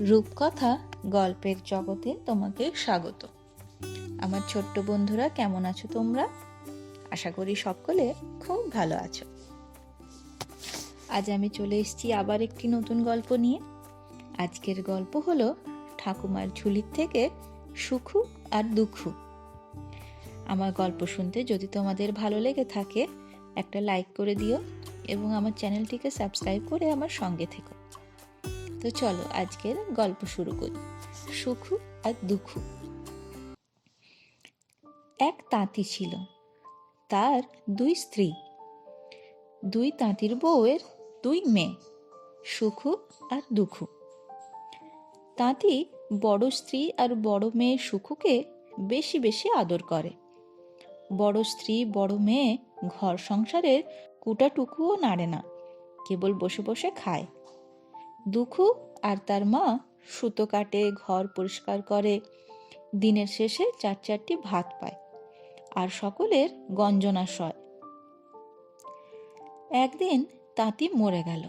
রূপকথা গল্পের জগতে তোমাকে স্বাগত। আমার ছোট্ট বন্ধুরা, কেমন আছো তোমরা? আশা করি সকলে খুব ভালো আছো। আজ আমি চলে এসেছি আবার একটি নতুন গল্প নিয়ে। আজকের গল্প হলো ঠাকুমার ঝুলির থেকে সুখু আর দুঃখু। আমার গল্প শুনতে যদি তোমাদের ভালো লেগে থাকে, একটা লাইক করে দিও এবং আমার চ্যানেলটিকে সাবস্ক্রাইব করে আমার সঙ্গে থেকো। তো চলো আজকের গল্প শুরু করি। সুখু আর দুঃখু। এক তাঁতি ছিল, তার দুই স্ত্রী। দুই তাঁতির বউয়ের দুই মেয়ে, সুখু আর দুঃখু। তাঁতি বড় স্ত্রী আর বড় মেয়ে সুখুকে বেশি বেশি আদর করে। বড় স্ত্রী বড় মেয়ে ঘর সংসারের কুটাটুকুও নাড়ে না, কেবল বসে বসে খায়। দুঃখু আর তার মা সুতো কাটে, ঘর পরিষ্কার করে, দিনের শেষে চার চারটি ভাত পায় আর সকলের গঞ্জনা সয়। একদিন তাঁতি মরে গেল।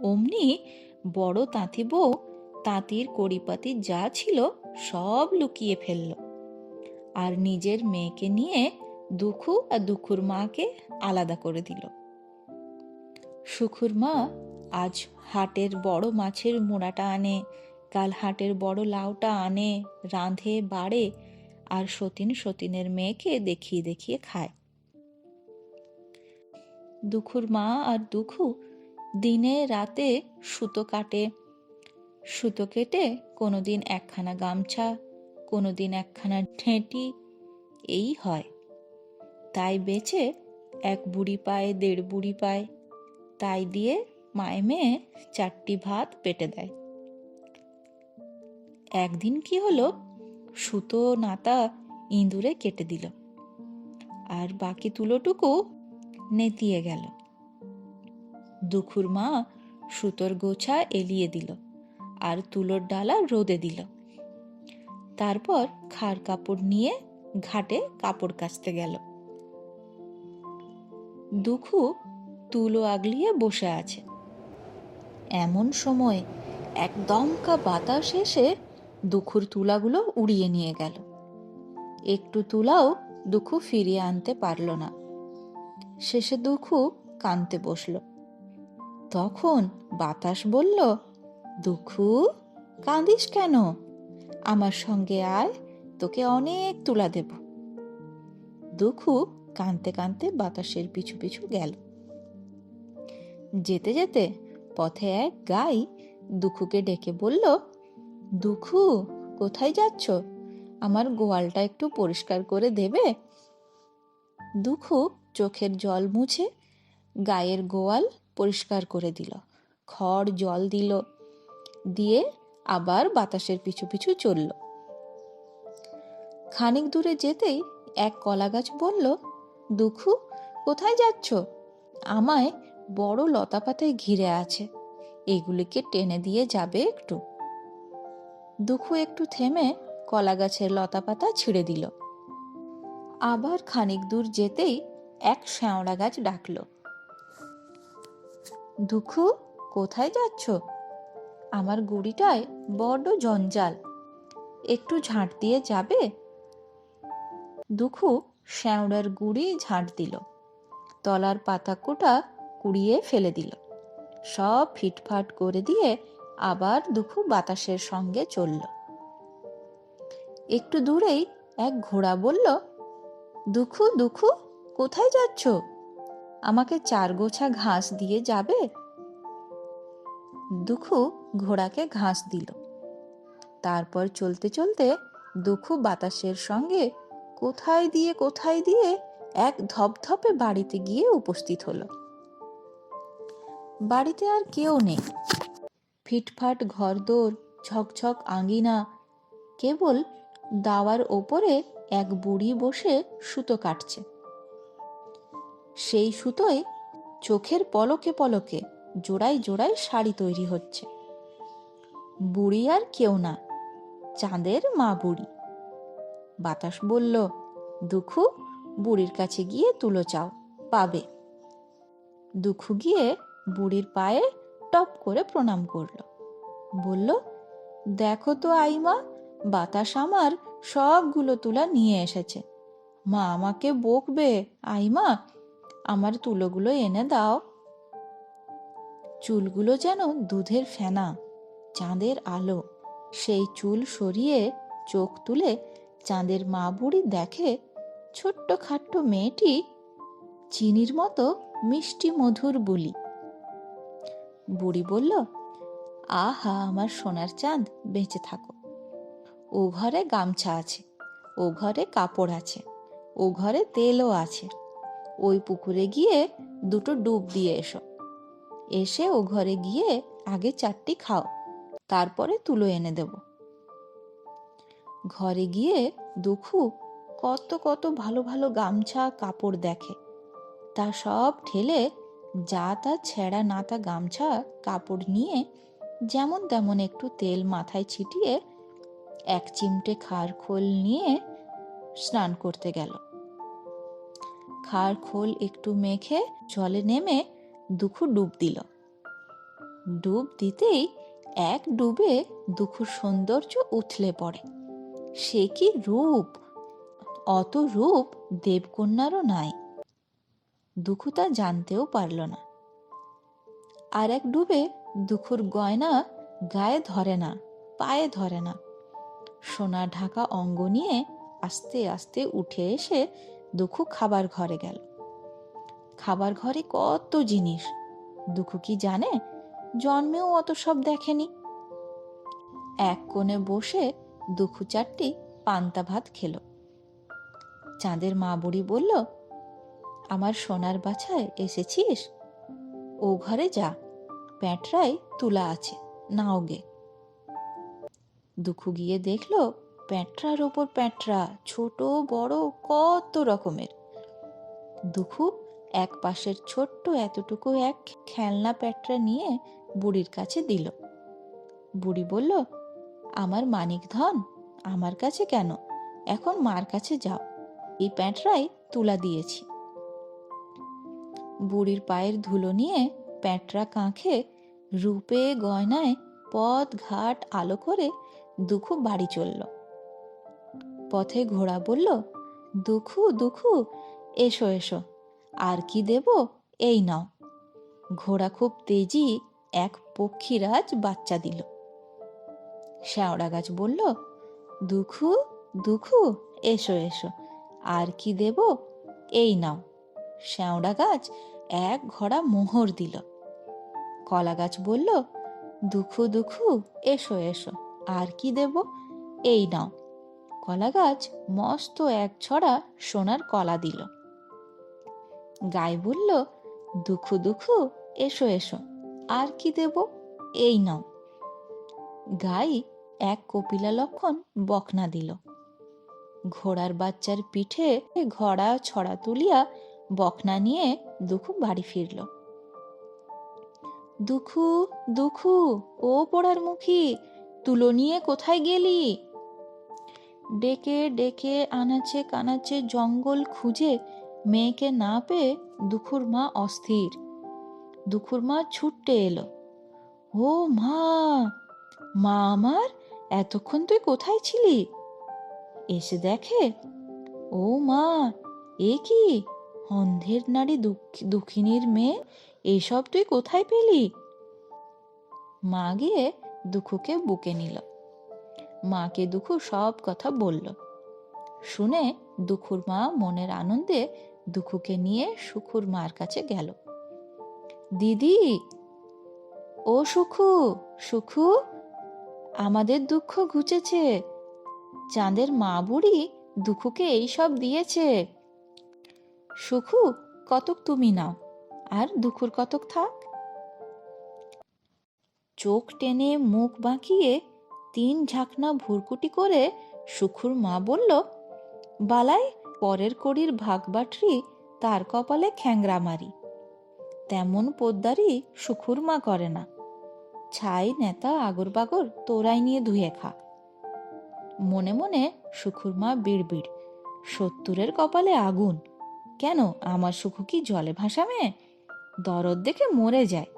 অমনি বড় তাঁতি বউ তাঁতির কড়িপাতি যা ছিল সব লুকিয়ে ফেলল আর নিজের মেয়েকে নিয়ে দুঃখু আর দুঃখুর মাকে আলাদা করে দিল। সুখুর মা আজ হাটের বড় মাছের মোড়াটা আনে, কাল হাটের বড় লাউটা আনে, রাঁধে বাড়ে আর সতীনের মেয়েকে দেখিয়ে দেখিয়ে খায়। দুঃখুর মা আর দুঃখু দিনে রাতে সুতো কাটে। সুতো কেটে কোনোদিন একখানা গামছা, কোনোদিন একখানা ঠেঁটি, এই হয়। তাই বেচে এক বুড়ি পায়, দেড় বুড়ি পায়। তাই দিয়ে মায়ে মেয়ে চারটি ভাত পেটে দেয়। একদিন কি হলো, সুতো নাতা ইঁদুরে কেটে দিল আর বাকি তুলোটুকু নেতিয়ে গেল। দুঃখুর মা সুতোর গোছা এলিয়ে দিল আর তুলোর ডালা রোদে দিল। তারপর খাড় কাপড় নিয়ে ঘাটে কাপড় কাচতে গেল। দুঃখু তুলো আগলিয়ে বসে আছে। এমন সময় এক দমকা বাতাস এসে দুঃখুর তুলাগুলো উড়িয়ে নিয়ে গেল। একটু তুলাও দুঃখু ফিরিয়ে আনতে পারল না। শেষে দুঃখু কাঁদতে বসল। তখন বাতাস বলল, দুঃখু, কাঁদিস কেন? আমার সঙ্গে আয়, তোকে অনেক তুলা দেব। দুঃখু কাঁদতে কাঁদতে বাতাসের পিছু পিছু গেল। যেতে যেতে পথে এক গাই দুঃখুকে ডেকে বলল, দুঃখু, কোথায় যাচ্ছ? আমার গোয়ালটা একটু পরিষ্কার করে দেবে? দুঃখু চোখের জল মুছে গায়ের গোয়াল পরিষ্কার করে দিল, খড় জল দিল, দিয়ে আবার বাতাসের পিছু পিছু চলল। খানিক দূরে যেতেই এক কলা গাছ বলল, দুঃখু, কোথায় যাচ্ছ? আমায় বড় লতা পাতায় ঘিরে আছে, এগুলিকে টেনে দিয়ে যাবে একটু? দুঃখু একটু থেমে কলা গাছের লতা পাতা ছিঁড়ে দিল। আবার খানিক দূর যেতেই এক শ্যাওড়া গাছ ডাকল, দুঃখু, কোথায় যাচ্ছ? আমার গুড়িটায় বড্ড জঞ্জাল, একটু ঝাঁট দিয়ে যাবে? দুঃখু শ্যাওড়ার গুড়ি ঝাঁট দিল, তলার পাতা কোটা কুড়িয়ে ফেলে দিল, সব ফিটফাট করে দিয়ে আবার দুঃখু বাতাসের সঙ্গে চলল। একটু দূরেই এক ঘোড়া বলল, দুঃখু, দুঃখু, কোথায় যাচ্ছ? আমাকে 4 গোছা ঘাস দিয়ে যাবে? দুঃখু ঘোড়াকে ঘাস দিল। তারপর চলতে চলতে দুঃখু বাতাসের সঙ্গে কোথায় দিয়ে এক ধপধপে বাড়িতে গিয়ে উপস্থিত হলো। বাড়িতে আর কেউ নেই। ফিটফাট ঘরদোর, ঝকঝক আঙিনা, কেবল দাওয়ার ওপরে এক বুড়ি বসে সুতো কাটছে। সেই সুতোয় চোখের পলকে পলকে জোড়ায় জোড়ায় শাড়ি তৈরি হচ্ছে। বুড়ি আর কেউ না, চাঁদের মা বুড়ি। বাতাস বলল, দুঃখু, বুড়ির কাছে গিয়ে তুলো চাও, পাবে। দুঃখু গিয়ে বুড়ির পায়ে টপ করে প্রণাম করল। বলল, দেখো তো আইমা, বাতাস আমার সবগুলো তুলা নিয়ে এসেছে। মা আমাকে বকবে। আইমা, আমার তুলোগুলো এনে দাও। চুলগুলো যেন দুধের ফেনা, চাঁদের আলো। সেই চুল সরিয়ে চোখ তুলে চাঁদের মা বুড়ি দেখে ছোট্ট খাট্ট মেয়েটি চিনির মতো মিষ্টি মধুর বুলি। বুড়ি বলল, আহা আমার সোনার চাঁদ, বেঁচে থাকো। ও ঘরে গামছা আছে, ও ঘরে কাপড় আছে, ও ঘরে তেলও আছে। ওই পুকুরে গিয়ে দুটো ডুব দিয়ে এসো। এসে ও ঘরে গিয়ে আগে 4টি খাও, তারপরে তুলো এনে দেব। ঘরে গিয়ে দুখু কত কত ভালো ভালো গামছা কাপড় দেখে। তা সব ঠেলে যা তা ছেঁড়া নাতা গামছা কাপড় নিয়ে যেমন তেমন একটু তেল মাথায় ছিটিয়ে 1 চিমটে খার খোল নিয়ে স্নান করতে গেল। খার খোল একটু মেখে জলে নেমে দুখু ডুব দিল। ডুব দিতেই এক ডুবে দুখুর সৌন্দর্য উথলে পড়ে। সে কি রূপ! অত রূপ দেবকন্যারও নাই। দুখু তা জানতেও পারল না। আর এক ডুবে দুখুর গয়না গায়ে ধরে না, পায়ে ধরে না। সোনা ঢাকা অঙ্গ নিয়ে আস্তে আস্তে উঠে এসে দুখু খাবার ঘরে গেল। খাবার ঘরে কত জিনিস, দুখু কি জানে? জন্মেও অত সব দেখেনি। এক কোণে বসে দুখু 4টি পান্তা ভাত খেল। চাঁদের মা বুড়ি বলল, আমার সোনার বাছায় এসেছিস? ও ঘরে যা, প্যাঁটরায় তুলা আছে, নাও গে। দুখু গিয়ে দেখলো প্যাঁটরার ওপর প্যাঁটরা, ছোট বড় কত রকমের। দুখু এক পাশের ছোট্ট এতটুকু এক খেলনা প্যাঁটরা নিয়ে বুড়ির কাছে দিল। বুড়ি বলল, আমার মানিক ধন আমার কাছে কেন, এখন মার কাছে যাও, এই প্যাঁটরাই তুলা দিয়েছি। বুড়ির পায়ের ধুলো নিয়ে প্যাঁটরা কাঁখে রূপে গয়নায় পথ ঘাট আলো করে দুখু বাড়ি চলল। পথে ঘোড়া বলল, দুখু দুখু, এসো এসো, আর কি দেব, এই নাও। ঘোড়া খুব তেজি এক পক্ষীরাজ বাচ্চা দিল। শ্যাওড়া গাছ বলল, দুখু দুখু, এসো এসো, আর কি দেব, এই নাও। শ্যাওড়া গাছ এক ঘোড়া মোহর দিল। কলা গাছ বলল, দুখু দুখু, এসো এসো, আর কি দেব, এই নাও। কলা গাছ মস্ত এক ছড়া সোনার কলা দিল। গাই বলল, দুখু দুখু, এসো এসো, আর কি দেব, এই নাও। গাই এক কপিলা লক্ষণ বকনা দিল। ঘোড়ার বাচ্চার পিঠে ঘোড়া ছড়া তুলিয়া বকনা নিয়ে দুখু বাড়ি ফিরল। দুখু দুখু, ও পোড়ার মুখী, তুলো নিয়ে কোথায় গেলি? ডেকে ডেকে আনাচে কানাচে জঙ্গল খুঁজে মেয়েকে না পেয়ে দুখুর মা অস্থির। দুখুর মা ছুটতে এলো। ও মা, মা আমার, এতক্ষণ তুই কোথায় ছিলি? এসে দেখে, ও মা, এ কি, অন্ধের নারী দুঃখিনীর মেয়ে, এইসব তুই কোথায় পেলি? মা গিয়ে দুখুকে বুকে নিল। মাকে দুখু সব কথা বলল। শুনে দুখুর মা মনের আনন্দে দুখুকে নিয়ে সুখুর মার কাছে গেল। দিদি, ও সুখু, সুখু, আমাদের দুঃখ ঘুচেছে। চাঁদের মা বুড়ি দুখুকে এইসব দিয়েছে। সুখু, কতক তুমি নাও, আর দুখুর কতক থাক। চোখ টেনে মুখ বাঁকিয়ে 3 ঝাঁকনা ভুরকুটি করে সুখুর মা বলল, বালাই, পরের কড়ির ভাগবাটরি তার কপালে খ্যাংরা মারি। তেমন পোদ্দারি সুখুর মা করে না। ছাই নেতা আগর বাগর তোরাই নিয়ে ধুয়ে খা। মনে মনে সুখুর মা বিড়বিড়, 70-এর কপালে আগুন, কেন আমার সুখু কি জলে ভাসাবে? দরদ দেখে মরে যায়।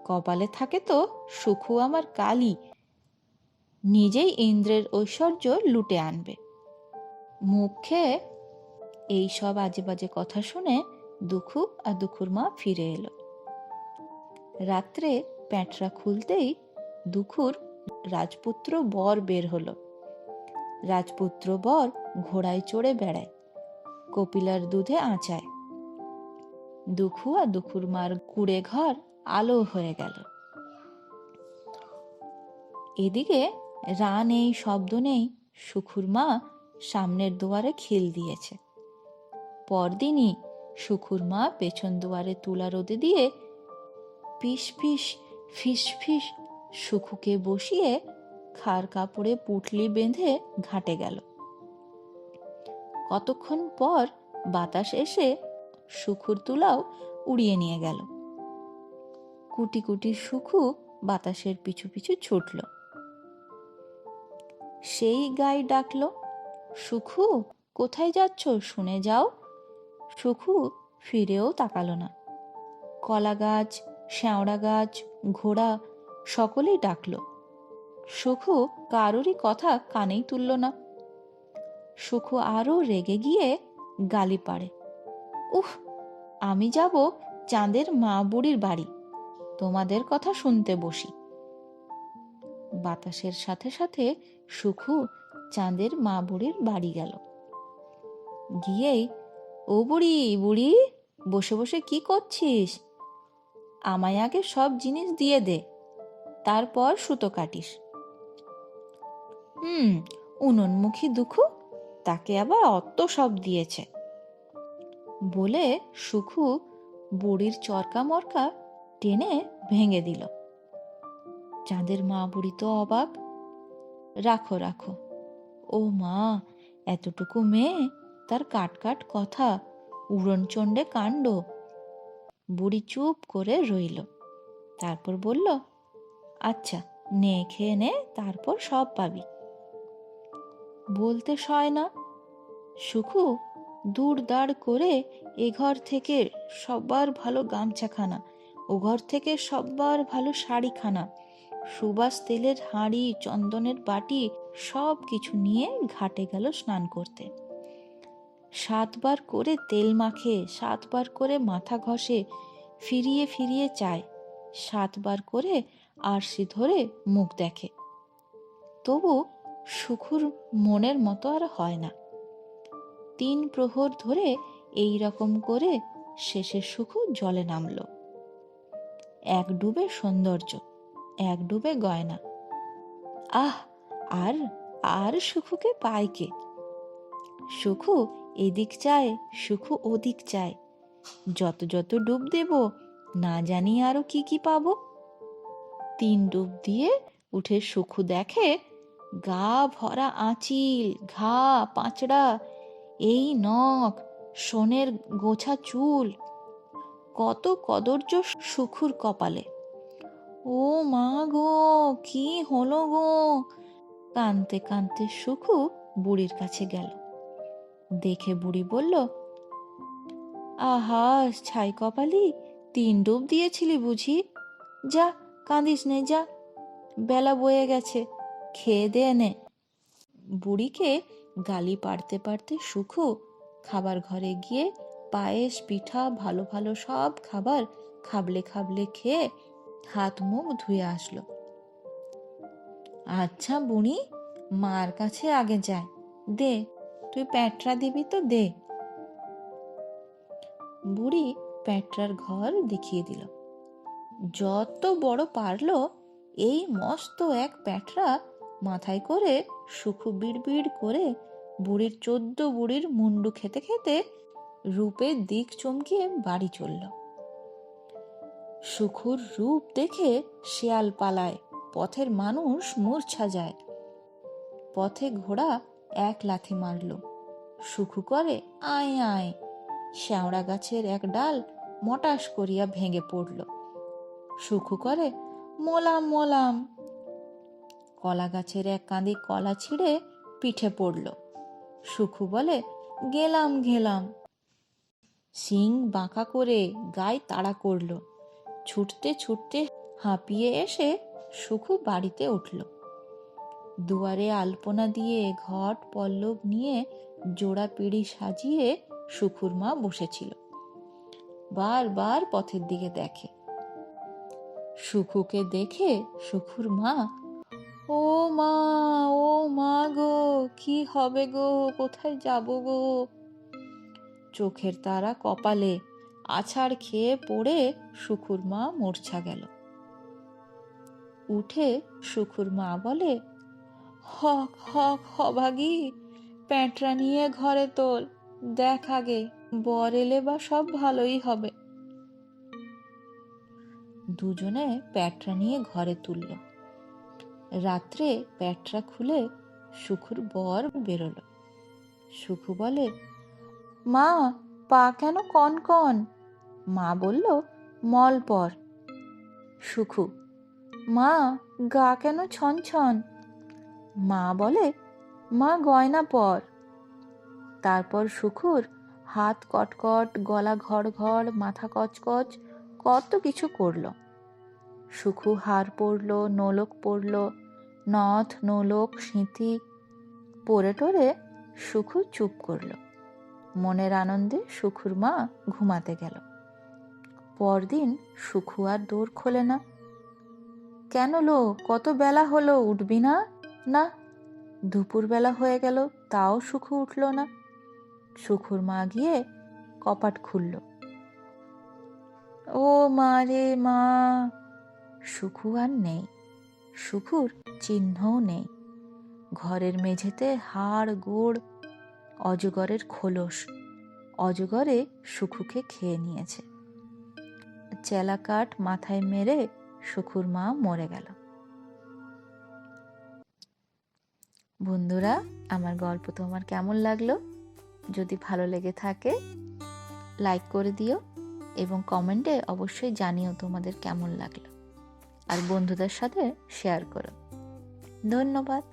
কপালে থাকে তো সুখু আমার কালী, নিজেই ইন্দ্রের ঐশ্বর্য লুটে আনবে। মুখ খেয়ে এই সব আজে বাজে কথা শুনে দুখু আর দুখুর মা ফিরে এলো। রাত্রে প্যাঁটরা খুলতেই দুখুর রাজপুত্র বর বের হলো। রাজপুত্র বর ঘোড়ায় চড়ে বেড়ায়, কপিলার দুধে আঁচায়। দুখু আর দুখুর মার কুড়ে ঘর আলো হয়ে গেল। এদিকে রা নেই, শব্দ নেই, সুখুর মা সামনের দুয়ারে খিল দিয়েছে। পরদিনই সুখুর মা পেছন দুয়ারে তুলা রোদে দিয়ে পিস পিস ফিস ফিস সুখুকে বসিয়ে খার কাপড়ে পুটলি বেঁধে ঘাটে গেল। কতক্ষণ পর বাতাস এসে সুখুর তুলাও উড়িয়ে নিয়ে গেল। কুটি কুটি সুখু বাতাসের পিছু পিছু ছুটল। সেই গাই ডাকলো, সুখু কোথায় যাচ্ছ, শুনে যাও। সুখু ফিরেও তাকালো না। কলা গাছ, শ্যাওড়া গাছ, ঘোড়া সকলেই ডাকলো। সুখু কারোরই কথা কানেই তুলল না। সুখু আরো রেগে গিয়ে গালি পাড়ে, উহ, আমি যাব চাঁদের মা বুড়ির বাড়ি, তোমাদের কথা শুনতে বসি। বাতাসের সাথে সাথে সুখু চাঁদের মা বুড়ির বাড়ি গেল। গিয়েই, ও বুড়ি বুড়ি, বসে বসে কি করছিস? আমায় আগে সব জিনিস দিয়ে দে, তারপর সুতো কাটিস। উননমুখী দুখু, তাকে আবার অত সব দিয়েছে বলে সুখু বুড়ির চরকা মরকা টেনে ভেঙে দিল। চাঁদের মা বুড়ি তো অবাক। রাখো রাখো, ও মা, এতটুকু মেয়ে, তার কাট কাট কথা, উড়নচণ্ডে কাণ্ড। বুড়ি চুপ করে রইল। তারপর বলল, আচ্ছা নে, খেয়ে নে, তারপর সব পাবি। বলতে সয় না। সুখু দূর দাঁড় করে এ ঘর থেকে সবার ভালো গামছাখানা, ও ঘর থেকে সবার ভালো শাড়িখানা, সুবাস তেলের হাঁড়ি, চন্দনের বাটি, সব কিছু নিয়ে ঘাটে গেল স্নান করতে। 7 বার করে তেল মাখে, 7 বার করে মাথা ঘষে, ফিরিয়ে ফিরিয়ে চায়, 7 বার করে আরশি ধরে মুখ দেখে। তবু সুখুর মনের মতো আর হয় না। 3 প্রহর ধরে এই রকম করে শেষে সুখু জলে নামলো। এক ডুবে সৌন্দর্য, এক ডুবে গয়না। আহ, আর আর সুখুকে পায় কে? সুখু এদিক চায়, সুখু ওদিক চায়। যত যত ডুব দেব, না জানি আরো কি কি পাবো। 3 ডুব দিয়ে উঠে সুখু দেখে গা ভরা আঁচিল, ঘা, পাঁচড়া, এই নখ, সোনের গোছা চুল, কত কদর্য সুখুর কপালে। ও মা গো, কি হলো গো! কাঁদতে কাঁদতে সুখু বুড়ির কাছে গেল। দেখে বুড়ি বলল, আহা ছাই কপালি, 3 ডুব দিয়েছিলি বুঝি? যা, কাঁদিস নে, যা, বেলা বয়ে গেছে, খেয়ে দে নে। বুড়িকে গালি পাড়তে পাড়তে সুখু খাবার ঘরে গিয়ে পায়েস, পিঠা, ভালো ভালো সব খাবার খাবলে খাবলে খেয়ে হাত মুখ ধুয়ে আসলো। আচ্ছা বুড়ি, মার কাছে আগে যায়, দে, তুই প্যাঁটরা দিবি তো দে। বুড়ি প্যাঁটরার ঘর দেখিয়ে দিল। যত বড় পারলো এই মস্ত এক প্যাঁটরা মাথায় করে সুখু বিড়বিড় করে বুড়ির 14 বুড়ির মুন্ডু খেতে খেতে রূপের দিক চমকিয়ে বাড়ি চলল। সুখুর রূপ দেখে শেয়াল পালায়, পথের মানুষ মূর্ছা যায়। পথে ঘোড়া এক লাথি মারল। সুখু করে আয় আয়, শ্যাওড়া গাছের এক ডাল মটাস করিয়া ভেঙে পড়ল। সুখু করে মোলাম মোলাম। কলা গাছের এক কাঁদি কলা ছিঁড়ে পিঠে পড়ল। সুখু বলে গেলাম গেলাম। শিং বাঁকা করে গায়ে তাড়া করল। ছুটতে ছুটতে হাঁপিয়ে এসে সুখু বাড়িতে উঠল। দুয়ারে আলপনা দিয়ে ঘট পল্লব নিয়ে জোড়া পিঁড়ি সাজিয়ে সুখুর মা বসেছিল। বারবার পথের দিকে দেখে। সুখুকে দেখে সুখুর মা, ও মা, ও মা গো, কি হবে গো, কোথায় যাব গো? চোখের তারা কপালে, আছাড় খেয়ে পড়ে সুখুর মা মূর্ছা গেল। উঠে সুখুর মা বলে, হক হক হভাগী, প্যাঁটরা নিয়ে ঘরে তোল, দেখ আগে বর এলে বা সব ভালোই হবে। দুজনে প্যাঁটরা নিয়ে ঘরে তুলল। রাত্রে প্যাঁটরা খুলে সুখুর বর বেরোলো। সুখু বলে, মা, পা কেন কন কন? মা বলল, মল পর। সুখু, মা, গা কেন ছন ছন? মা বলে, মা, গয়না পর। তারপর সুখুর হাত কটকট, গলা ঘড়ঘড়, মাথা কচকচ, কত কিছু করল। সুখু হার পরল, নোলক পরল, নথ নোলক সিঁথি পরে টোরে সুখু চুপ করল। মনের আনন্দে সুখুর মা ঘুমাতে গেল। পরদিন সুখু আর দৌড় খোলে না। কেন লো, কত বেলা হলো, উঠবি না? না। দুপুর বেলা হয়ে গেল, তাও সুখু উঠল না। সুখুর মা গিয়ে কপাট খুলল। ও মা রে মা! সুখু আর নেই, সুখুর চিহ্নও নেই। ঘরের মেঝেতে হাড় গোড়, অজগরের খোলস। অজগরে সুখুকে খেয়ে নিয়েছে। চেলা কাঠ মাথায় মেরে সুখুর মা মরে গেল। বন্ধুরা, আমার গল্প তোমার কেমন লাগলো? যদি ভালো লেগে থাকে লাইক করে দিও এবং কমেন্টে অবশ্যই জানিও তোমাদের কেমন লাগলো। আর বন্ধুদের সাথে শেয়ার করো। ধন্যবাদ।